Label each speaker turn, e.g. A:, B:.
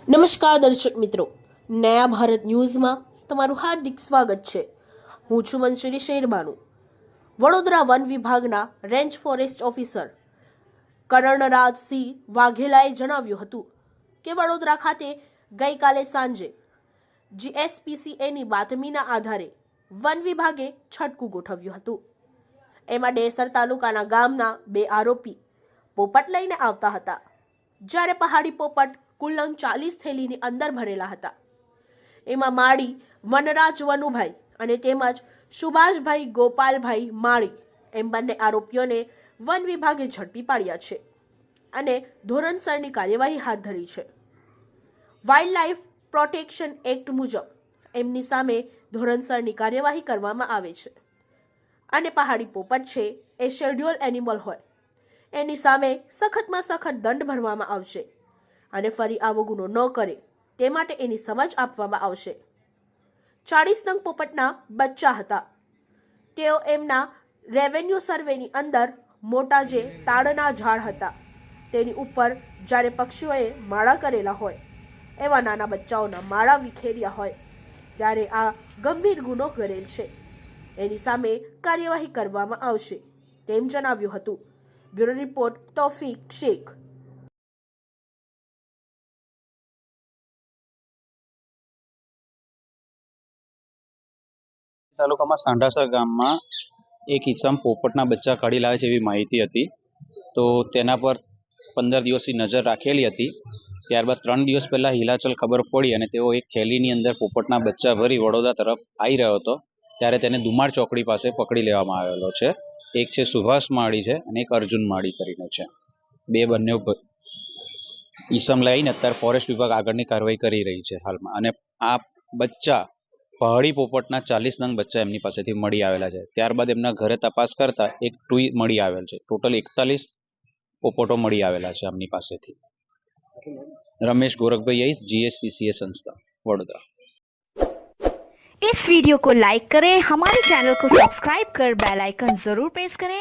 A: નમસ્કાર દર્શક મિત્રો, નયા ભારત ન્યૂઝમાં તમારું હાર્દિક સ્વાગત છે। હું છું મંસૂરી શેરબાનુ। વડોદરા વન વિભાગના રેન્જ ફોરેસ્ટ ઓફિસર કર્ણરાજસિંહ વાઘેલાએ જણાવ્યું હતું કે વડોદરા ખાતે ગઈકાલે સાંજે જીએસપીસીએની બાતમીના આધારે વન વિભાગે છટકું ગોઠવ્યું હતું। એમાં ડેસર તાલુકાના ગામના 2 આરોપી પોપટ લઈને આવતા હતા, જ્યારે પહાડી પોપટ કુલ 40 થેલીની અંદર ભરેલા હતા। એમાં માળી વનરાજ વનુભાઈ અને તેમજ સુભાષભાઈ ગોપાલભાઈ માળી એમ બંને આરોપીઓને વન વિભાગે ઝડપી પાડ્યા છે અને ધોરણસરની કાર્યવાહી હાથ ધરી છે। વાઇલ્ડ લાઇફ પ્રોટેક્શન એક્ટ મુજબ એમની સામે ધોરણસરની કાર્યવાહી કરવામાં આવે છે અને પહાડી પોપટ છે એ શેડ્યુલ એનિમલ હોય, એની સામે સખતમાં સખત દંડ ભરવામાં આવશે અને ફરી આવો ગુનો ન કરે તે માટે એની સમજ આપવામાં આવશે। 40 નંગ પોપટના બચ્ચા હતા। તેઓ એમના રેવન્યુ સર્વેની અંદર મોટા જે તાડના ઝાડ હતા તેની ઉપર જ્યારે પક્ષીઓએ માળા કરેલા હોય એવા નાના બચ્ચાઓના માળા વિખેર્યા હોય ત્યારે આ ગંભીર ગુનો કરેલ છે, એની સામે કાર્યવાહી કરવામાં આવશે તેમ જણાવ્યું હતું। Bureau report Taufiq Shaikh.
B: તાલુકામાં સાંઢાસર ગામમાં એક ઈસમ પોપટના બચ્ચા કાઢી લાવે છે એવી માહિતી હતી, તો તેના પર 15 દિવસની નજર રાખેલી હતી। ત્યારબાદ 3 દિવસ પહેલાં હિલાચલ ખબર પડી અને તેઓ એક થેલીની અંદર પોપટના બચ્ચા ભરી વડોદરા તરફ આવી રહ્યો હતો, ત્યારે તેને દુમાર ચોકડી પાસે પકડી લેવામાં આવેલો છે। એક છે સુભાષ માળી છે અને એક અર્જુન માળી કરીને છે। બંને ઈસમ લઈને અત્યારે ફોરેસ્ટ વિભાગ આગળની કાર્યવાહી કરી રહી છે હાલમાં। અને આ બચ્ચા પહાડી પોપટના 40 નંગ બચ્ચા એમની પાસેથી મળી આવેલા છે। ત્યારબાદ એમના ઘરે તપાસ કરતા એક ટુઈ મળી આવેલ છે। ટોટલ 41 પોપટો મળી આવેલા છે એમની પાસેથી। रमेश गोरखभाई, जीएसपीसीए संस्था वडोदरा।
C: इस वीडियो को लाइक करें, हमारे चैनल को सब्सक्राइब कर बेल आइकन जरूर प्रेस करें